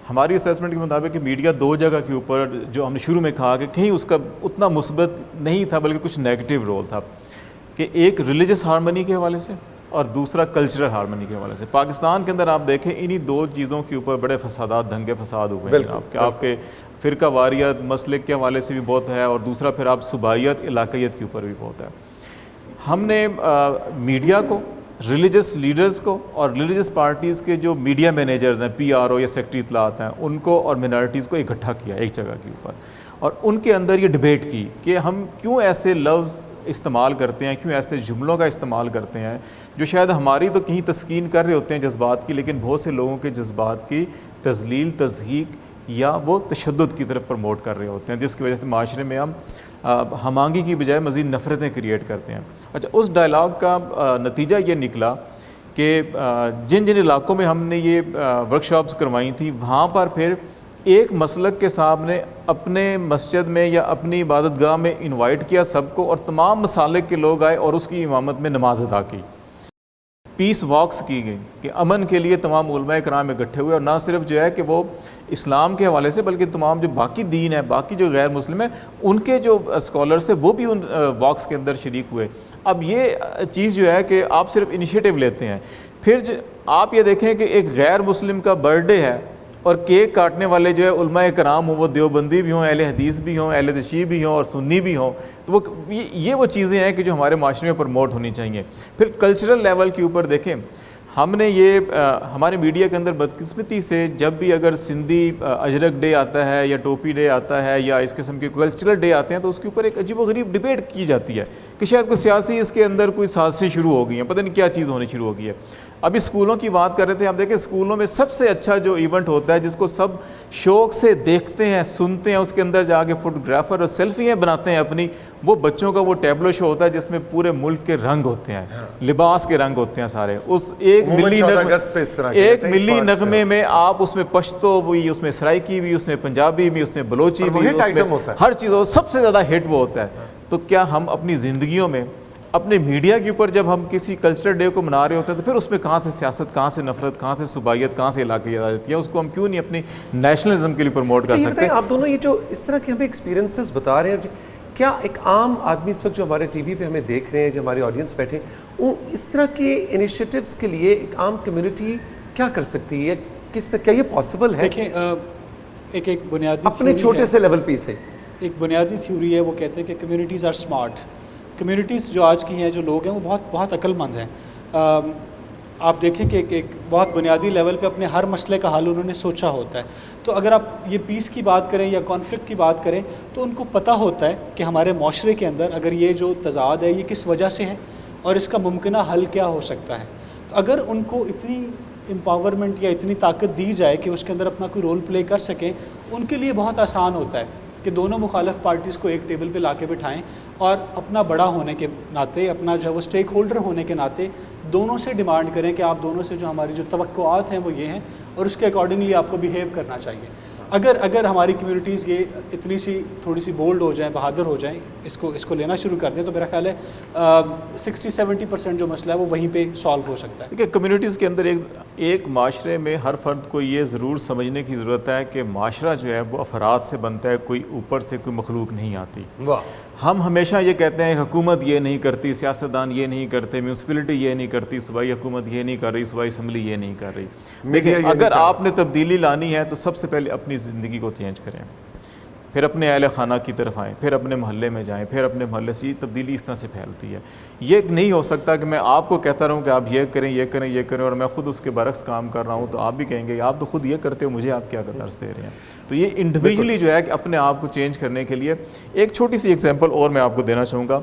Speaker 5: ہماری اسیسمنٹ کے مطابق کہ میڈیا 2 جگہ کے اوپر جو ہم نے شروع میں کہا کہ کہیں اس کا اتنا مثبت نہیں تھا بلکہ کچھ نیگیٹو رول تھا, کہ ایک ریلیجس ہارمنی کے حوالے سے اور دوسرا کلچرل ہارمنی کے حوالے سے. پاکستان کے اندر آپ دیکھیں انہی 2 چیزوں کے اوپر بڑے فسادات, دنگے فساد ہوئے ہیں کہ آپ کے فرقہ واریت مسلک کے حوالے سے بھی بہت ہے, اور دوسرا پھر آپ صوبائیت علاقائیت کے اوپر بھی بہت ہے. ہم نے میڈیا کو ریلیجس لیڈرز کو اور ریلیجس پارٹیز کے جو میڈیا مینیجرز ہیں PRO یا سیکٹری اطلاعات ہیں ان کو اور منارٹیز کو اکٹھا کیا ایک جگہ کے اوپر اور ان کے اندر یہ ڈبیٹ کی کہ ہم کیوں ایسے لفظ استعمال کرتے ہیں, کیوں ایسے جملوں کا استعمال کرتے ہیں جو شاید ہماری تو کہیں تسکین کر رہے ہوتے ہیں جذبات کی, لیکن بہت سے لوگوں کے جذبات کی تذلیل, تضحیک یا وہ تشدد کی طرف پروموٹ کر رہے ہوتے ہیں, جس کی وجہ سے معاشرے میں ہم ہم آہنگی کی بجائے مزید نفرتیں کریٹ کرتے ہیں. اچھا, اس ڈائلاگ کا نتیجہ یہ نکلا کہ جن جن علاقوں میں ہم نے یہ ورکشاپس کروائی تھیں وہاں پر پھر ایک مسلک کے صاحب نے اپنے مسجد میں یا اپنی عبادت گاہ میں انوائٹ کیا سب کو, اور تمام مسالک کے لوگ آئے اور اس کی امامت میں نماز ادا کی. پیس واکس کی گئی کہ امن کے لیے تمام علماء کرام اکٹھے ہوئے, اور نہ صرف جو ہے کہ وہ اسلام کے حوالے سے بلکہ تمام جو باقی دین ہے, باقی جو غیر مسلم ہیں, ان کے جو اسکالرس تھے وہ بھی ان واکس کے اندر شریک ہوئے. اب یہ چیز جو ہے کہ آپ صرف انیشیٹو لیتے ہیں, پھر آپ یہ دیکھیں کہ ایک غیر مسلم کا برتھ ڈے ہے اور کیک کاٹنے والے جو ہے علماء کرام ہوں, وہ دیوبندی بھی ہوں, اہل حدیث بھی ہوں, اہل تشیع بھی ہوں اور سنی بھی ہوں, تو یہ وہ چیزیں ہیں کہ جو ہمارے معاشرے میں پروموٹ ہونی چاہیے. پھر کلچرل لیول کے اوپر دیکھیں, ہم نے یہ ہمارے میڈیا کے اندر بدقسمتی سے جب بھی اگر سندھی اجرک ڈے آتا ہے یا ٹوپی ڈے آتا ہے یا اس قسم کے کلچرل ڈے آتے ہیں تو اس کے اوپر ایک عجیب و غریب ڈبیٹ کی جاتی ہے کہ شاید کوئی سیاسی اس کے اندر کوئی سازشیں شروع ہو گئی ہیں, پتہ نہیں کیا چیز ہونی شروع ہو گئی ہے. ابھی اسکولوں کی بات کر رہے تھے, آپ دیکھیں اسکولوں میں سب سے اچھا جو ایونٹ ہوتا ہے جس کو سب شوق سے دیکھتے ہیں, سنتے ہیں, اس کے اندر جا کے فوٹوگرافر اور سیلفیاں بناتے ہیں اپنی, وہ بچوں کا وہ ٹیبلو شو ہوتا ہے جس میں پورے ملک کے رنگ ہوتے ہیں, لباس کے رنگ ہوتے ہیں سارے, اس ایک ملی نغمے میں آپ اس میں پشتو بھی, اس میں سرائکی بھی, اس میں پنجابی بھی, اس میں بلوچی بھی, اس میں ہر چیز, سب سے زیادہ ہٹ وہ ہوتا ہے. تو کیا ہم اپنی زندگیوں میں اپنے میڈیا کے اوپر جب ہم کسی کلچرل ڈے کو منا رہے ہوتے ہیں تو پھر اس میں کہاں سے سیاست, کہاں سے نفرت, کہاں سے صوبائیت, کہاں سے علاقائی آ جاتی ہے, اس کو ہم کیوں نہیں اپنی نیشنلزم کے لیے پروموٹ کر سکتے؟
Speaker 3: آپ دونوں یہ جو اس طرح کے ہمیں ایکسپیرینسز بتا رہے ہیں, کیا ایک عام آدمی اس وقت جو ہمارے ٹی وی پہ ہمیں دیکھ رہے ہیں, جو ہماری آڈینس بیٹھے, وہ اس طرح کے انیشیٹوز کے لیے ایک عام کمیونٹی کیا کر سکتی ہے, کس طرح, کیا یہ پاسبل ہے؟
Speaker 7: دیکھیں ایک بنیادی
Speaker 3: اپنے چھوٹے سے لیول پہ سے
Speaker 7: ایک بنیادی تھیوری ہے, وہ کہتے ہیں کہ کمیونٹیز آر اسمارٹ. کمیونٹیز جو آج کی ہیں, جو لوگ ہیں, وہ بہت عقل مند ہیں. آپ دیکھیں کہ ایک بہت بنیادی لیول پہ اپنے ہر مسئلے کا حل انہوں نے سوچا ہوتا ہے. تو اگر آپ یہ پیس کی بات کریں یا کانفلکٹ کی بات کریں تو ان کو پتہ ہوتا ہے کہ ہمارے معاشرے کے اندر اگر یہ جو تضاد ہے یہ کس وجہ سے ہے اور اس کا ممکنہ حل کیا ہو سکتا ہے. تو اگر ان کو اتنی امپاورمنٹ یا اتنی طاقت دی جائے کہ اس کے اندر اپنا کوئی رول پلے کر سکیں, ان کے لیے بہت آسان ہوتا ہے کہ دونوں مخالف پارٹیز کو ایک ٹیبل پہ لا کے بٹھائیں اور اپنا بڑا ہونے کے ناطے, اپنا جو ہے وہ اسٹیک ہولڈر ہونے کے ناطے دونوں سے ڈیمانڈ کریں کہ آپ دونوں سے جو ہماری جو توقعات ہیں وہ یہ ہیں اور اس کے اکارڈنگلی آپ کو بیہیو کرنا چاہیے. اگر ہماری کمیونٹیز یہ اتنی سی تھوڑی سی بولڈ ہو جائیں, بہادر ہو جائیں, اس کو لینا شروع کر دیں, تو میرا خیال ہے 60-70% جو مسئلہ ہے وہ وہیں پہ سالو ہو سکتا ہے.
Speaker 5: دیکھیے کمیونٹیز کے اندر ایک معاشرے میں ہر فرد کو یہ ضرور سمجھنے کی ضرورت ہے کہ معاشرہ جو ہے وہ افراد سے بنتا ہے, کوئی اوپر سے کوئی مخلوق نہیں آتی. ہم ہمیشہ یہ کہتے ہیں حکومت یہ نہیں کرتی, سیاستدان یہ نہیں کرتے, میونسپلٹی یہ نہیں کرتی, صوبائی حکومت یہ نہیں کر رہی, صوبائی اسمبلی یہ نہیں کر رہی. دیکھیں اگر آپ نے تبدیلی لانی ہے تو سب سے پہلے اپنی زندگی کو چینج کریں, پھر اپنے اہل خانہ کی طرف آئیں, پھر اپنے محلے میں جائیں, پھر اپنے محلے سے. یہ تبدیلی اس طرح سے پھیلتی ہے. یہ نہیں ہو سکتا کہ میں آپ کو کہتا رہوں کہ آپ یہ کریں, یہ کریں, یہ کریں, اور میں خود اس کے برعکس کام کر رہا ہوں تو آپ بھی کہیں گے آپ تو خود یہ کرتے ہو, مجھے آپ کیا درس دے رہے ہیں. تو یہ انڈیویجولی جو ہے کہ اپنے آپ کو چینج کرنے کے لیے ایک چھوٹی سی ایگزامپل اور میں آپ کو دینا چاہوں گا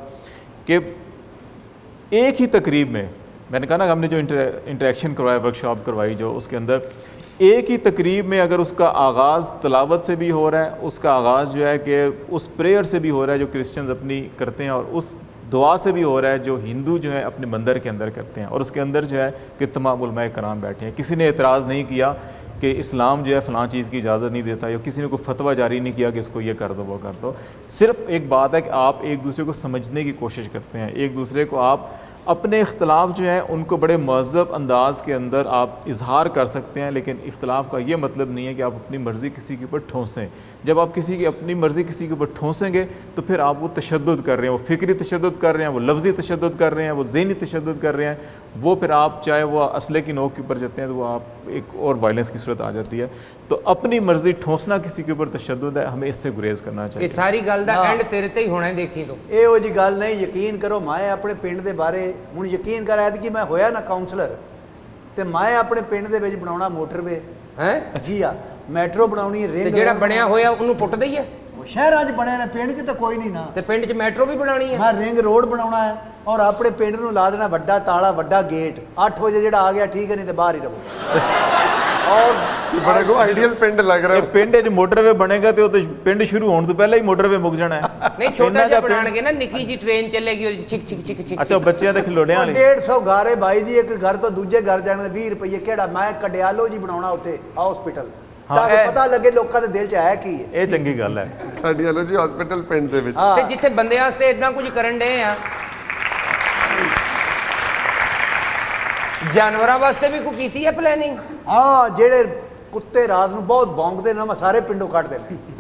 Speaker 5: کہ ایک ہی تقریب میں نے کہا نا ہم نے جو انٹریکشن کروایا, ورکشاپ کروائی, جو اس کے اندر ایک ہی تقریب میں اگر اس کا آغاز تلاوت سے بھی ہو رہا ہے, اس کا آغاز جو ہے کہ اس پریئر سے بھی ہو رہا ہے جو کرسچنز اپنی کرتے ہیں, اور اس دعا سے بھی ہو رہا ہے جو ہندو جو ہے اپنے مندر کے اندر کرتے ہیں, اور اس کے اندر جو ہے کہ تمام علماء کرام بیٹھے ہیں. کسی نے اعتراض نہیں کیا کہ اسلام جو ہے فلاں چیز کی اجازت نہیں دیتا, یا کسی نے کوئی فتویٰ جاری نہیں کیا کہ اس کو یہ کر دو وہ کر دو. صرف ایک بات ہے کہ آپ ایک دوسرے کو سمجھنے کی کوشش کرتے ہیں, ایک دوسرے کو آپ اپنے اختلاف جو ہیں ان کو بڑے مہذب انداز کے اندر آپ اظہار کر سکتے ہیں, لیکن اختلاف کا یہ مطلب نہیں ہے کہ آپ اپنی مرضی کسی کے اوپر ٹھونسیں. جب آپ کسی کی اپنی مرضی کسی کے اوپر ٹھونسیں گے تو پھر آپ وہ تشدد کر رہے ہیں, وہ فکری تشدد کر رہے ہیں, وہ لفظی تشدد کر رہے ہیں, وہ ذہنی تشدد کر رہے ہیں. وہ پھر آپ چاہے وہ اسلحے کی نوک کے اوپر جاتے ہیں تو وہ آپ ایک اور وائلنس کی صورت آ جاتی ہے. تو اپنی مرضی ٹھونسنا کسی کے اوپر تشدد ہے, ہمیں اس سے گریز کرنا چاہیے.
Speaker 2: ਇਹ ਸਾਰੀ ਗੱਲ ਦਾ ਐਂਡ ਤੇਰੇ ਤੇ ਹੀ ਹੋਣਾ ਹੈ, ਦੇਖੀ ਤੂੰ.
Speaker 1: ਇਹੋ ਜੀ ਗੱਲ ਨਹੀਂ, ਯਕੀਨ ਕਰੋ. ਮੈਂ ਆਪਣੇ ਪਿੰਡ ਦੇ ਬਾਰੇ ਹੁਣ ਯਕੀਨ ਕਰ ਆਇਆ ਕਿ ਮੈਂ ਹੋਇਆ ਨਾ ਕਾਉਂਸਲਰ, ਤੇ ਮੈਂ ਆਪਣੇ ਪਿੰਡ ਦੇ ਵਿੱਚ ਬਣਾਉਣਾ ਮੋਟਰਵੇ
Speaker 2: ਹੈ
Speaker 1: ਜੀ ਆ, ਮੈਟਰੋ ਬਣਾਉਣੀ,
Speaker 2: ਤੇ
Speaker 1: ਰਿੰਗ
Speaker 2: ਜਿਹੜਾ ਬਣਿਆ ਹੋਇਆ ਉਹਨੂੰ ਪੁੱਟ ਦਈਏ,
Speaker 1: ਸ਼ਹਿਰਾਂ 'ਚ ਬਣਿਆ ਨੇ, ਪਿੰਡ 'ਚ ਤਾਂ ਕੋਈ ਨਹੀਂ ਨਾ.
Speaker 2: ਤੇ ਪਿੰਡ 'ਚ ਮੈਟਰੋ ਵੀ ਬਣਾਉਣੀ ਹੈ.
Speaker 1: ਮੈਂ ਰਿੰਗ ਰੋਡ ਬਣਾਉਣਾ ਹੈ ਔਰ ਆਪਣੇ ਪਿੰਡ ਨੂੰ ਲਾ ਦੇਣਾ ਵੱਡਾ ਤਾਲਾ, ਵੱਡਾ ਗੇਟ. 8 ਵਜੇ ਜਿਹੜਾ ਆ ਗਿਆ ਠੀਕ ਹੈ, ਨਹੀਂ ਤੇ ਬਾਹਰ ਹੀ ਰਹੋ. ਔਰ
Speaker 3: ਬੜਾ ਕੋ ਆਈਡੀਅਲ ਪਿੰਡ ਲੱਗ ਰਿਹਾ.
Speaker 5: ਇਹ ਪਿੰਡ 'ਚ ਮੋਟਰਵੇ ਬਣੇਗਾ ਤੇ ਉਹ ਤੇ ਪਿੰਡ ਸ਼ੁਰੂ ਹੋਣ ਤੋਂ ਪਹਿਲਾਂ ਹੀ ਮੋਟਰਵੇ ਮੁੱਕ ਜਾਣਾ ਹੈ.
Speaker 2: ਨਹੀਂ, ਛੋਟਾ ਜਿਹਾ ਬਣਾਣਗੇ ਨਾ, ਨਿੱਕੀ ਜੀ ਟ੍ਰੇਨ ਚੱਲੇਗੀ ਉਹਦੀ ਛਿਕ ਛਿਕ ਛਿਕ ਛਿਕ.
Speaker 5: ਅੱਛਾ, ਬੱਚਿਆਂ ਦੇ ਖਿਡੌਣਿਆਂ ਵਾਲੀ.
Speaker 1: 150 ਘਰ ਹੈ ਭਾਈ ਜੀ, ਇੱਕ ਘਰ ਤੋਂ ਦੂਜੇ ਘਰ ਜਾਣ ਦੇ 20 ਰੁਪਏ. ਕਿਹੜਾ ਮੈਂ ਕਡਿਆਲੋ ਜੀ ਬਣਾਉਣਾ ਉੱਥੇ ਹਸਪੀਟਲ, ਤਾਂ ਕਿ ਪਤਾ ਲੱਗੇ ਲੋਕਾਂ ਦੇ ਦਿਲ 'ਚ ਹੈ ਕੀ ਹੈ.
Speaker 5: ਇਹ ਚੰਗੀ ਗੱਲ ਹੈ.
Speaker 3: ਕਾਰਡੀਓਲੋਜੀ ਹਸਪੀਟਲ ਪਿੰਡ ਦੇ ਵਿੱਚ.
Speaker 2: ਤੇ ਜਿੱਥੇ ਬੰਦਿਆਂ ਵਾਸਤੇ ਇਦਾਂ ਕੁਝ ਕਰਨ ਡਏ ਆ, ਜਾਨਵਰਾਂ ਵਾਸਤੇ ਵੀ ਕੋਈ ਕੀਤੀ ਹੈ ਪਲੈਨਿੰਗ?
Speaker 1: ਹਾਂ, ਜਿਹੜੇ ਕੁੱਤੇ ਰਾਤ ਨੂੰ ਬਹੁਤ ਭੌਂਕਦੇ ਨੇ, ਮੈਂ ਸਾਰੇ ਪਿੰਡੋਂ ਕੱਢ ਦੇਣੇ.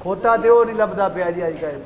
Speaker 1: ਖੋਤਾ ਤੇ ਉਹ ਨਹੀਂ ਲੱਭਦਾ ਪਿਆ ਜੀ ਅੱਜ ਕੱਲ੍ਹ.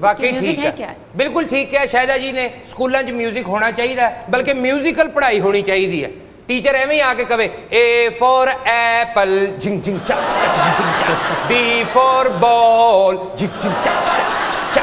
Speaker 2: ਵਾਕਈ
Speaker 4: Music
Speaker 2: ਠੀਕ
Speaker 4: ਹੈ
Speaker 2: ਹੈ
Speaker 4: ਕਿਆ?
Speaker 2: ਬਿਲਕੁਲ ਠੀਕ ਹੈ ਸ਼ਾਇਦਾ ਜੀ ਨੇ ਸਕੂਲਾਂ 'ਚ ਮਿਊਜ਼ਿਕ ਹੋਣਾ ਚਾਹੀਦਾ ਹੈ, ਬਲਕਿ ਮਿਊਜ਼ੀਕਲ ਪੜ੍ਹਾਈ ਹੋਣੀ ਚਾਹੀਦੀ ਹੈ। ਟੀਚਰ ਐਵੇਂ ਹੀ ਆ ਕੇ ਕਵੇ A for apple ਝਿੰਗ ਝਿੰਗ ਚਾ ਚਾ ਝਿੰਗ ਝਿੰਗ ਚਾ, B for ball ਝਿੰਗ ਝਿੰਗ ਚਾ ਚਾ ਚਾ,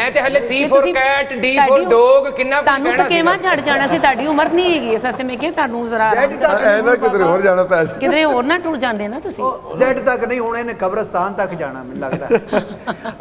Speaker 2: ਮੈਂ ਤੇ ਹਲੇ C
Speaker 4: ਕਿ
Speaker 2: for
Speaker 4: ਤੁਸੀਂ-
Speaker 2: cat, D for
Speaker 4: ਤੁਹਾਡੀ-
Speaker 2: dog ਕਿੰਨਾ ਕੁਝ
Speaker 4: ਤੁਹਾਨੂੰ
Speaker 2: ਕਹਿਣਾ
Speaker 4: ਤਾਂ ਕਿਵੇਂ
Speaker 2: ਸੀਗਾ।
Speaker 4: ਛੱਡ ਜਾਣਾ ਸੀ, ਤੁਹਾਡੀ ਉਮਰ ਨਹੀਂ ਹੈਗੀ ਇਸ ਵਾਸਤੇ। ਮੈਂ ਕਿਹਾ ਤੁਹਾਨੂੰ ਜ਼ਰਾ
Speaker 1: ਜ਼ੈਡ ਤੱਕ
Speaker 3: ਐ ਨਾ ਕਿਧਰੇ ਹੋਰ ਜਾਣਾ ਪੈ ਜਾਏ।
Speaker 4: ਕਿਧਰੇ ਹੋਰ ਨਾ ਟੁਰ ਜਾਂਦੇ ਨਾ ਤੁਸੀਂ।
Speaker 1: ਜ਼ੈਡ ਤੱਕ ਨਹੀਂ, ਹੁਣ ਇਹਨੇ ਕਬਰਸਤਾਨ ਤੱਕ ਜਾਣਾ ਮੈਨੂੰ ਲੱਗਦਾ।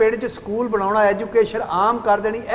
Speaker 1: ਪਿੰਡ 'ਚ ਸਕੂਲ ਬਣਾਉਣਾ, ਐਜੂਕੇਸ਼ਨ ਆਮ ਕਰ ਦੇਣੀ,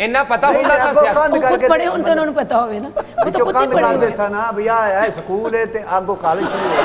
Speaker 2: ਇੰਨਾ ਪਤਾ
Speaker 1: ਨਹੀਂ,
Speaker 2: ਹੁੰਦਾ ਤਾਂ
Speaker 1: ਅੱਗੋਂ
Speaker 2: ਸਿਆਸਤ
Speaker 1: ਕੰਧ
Speaker 4: ਉਹ ਖੁਦ
Speaker 1: ਕਰਕੇ
Speaker 4: ਪੜੇ ਹੁਣ ਤਾਂ ਉਹਨਾਂ ਨੂੰ ਪਤਾ ਹੋਵੇ ਨਾ, ਉਹ ਤਾਂ
Speaker 1: ਵਿੱਚੋਂ
Speaker 4: ਖੁਦ ਹੀ
Speaker 1: ਕੰਧ
Speaker 4: ਪੜੇ
Speaker 1: ਕਰਦੇ
Speaker 4: ਹੋਏ।
Speaker 1: ਸਨ ਵੀ ਆਹ ਇਹ ਸਕੂਲ ਹੈ ਤੇ ਅੱਗੋਂ ਕਾਲਜ ਸ਼ੁਰੂ ਹੋਇਆ।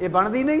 Speaker 1: ਇਹ ਬਣਦੀ ਨਹੀਂ।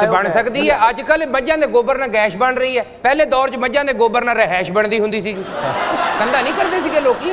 Speaker 2: ਤੇ ਬਣ ਸਕਦੀ ਹੈ। ਅੱਜ ਕੱਲ ਮੱਝਾਂ ਦੇ ਗੋਬਰ ਨਾਲ ਗੈਸ ਬਣ ਰਹੀ ਹੈ, ਪਹਿਲੇ ਦੌਰ 'ਚ ਮੱਝਾਂ ਦੇ ਗੋਬਰ ਨਾਲ ਰਹਿائش ਬਣਦੀ ਹੁੰਦੀ ਸੀ। ਕੰਧਾ ਨਹੀਂ ਕਰਦੇ ਸੀਗੇ ਲੋਕੀ।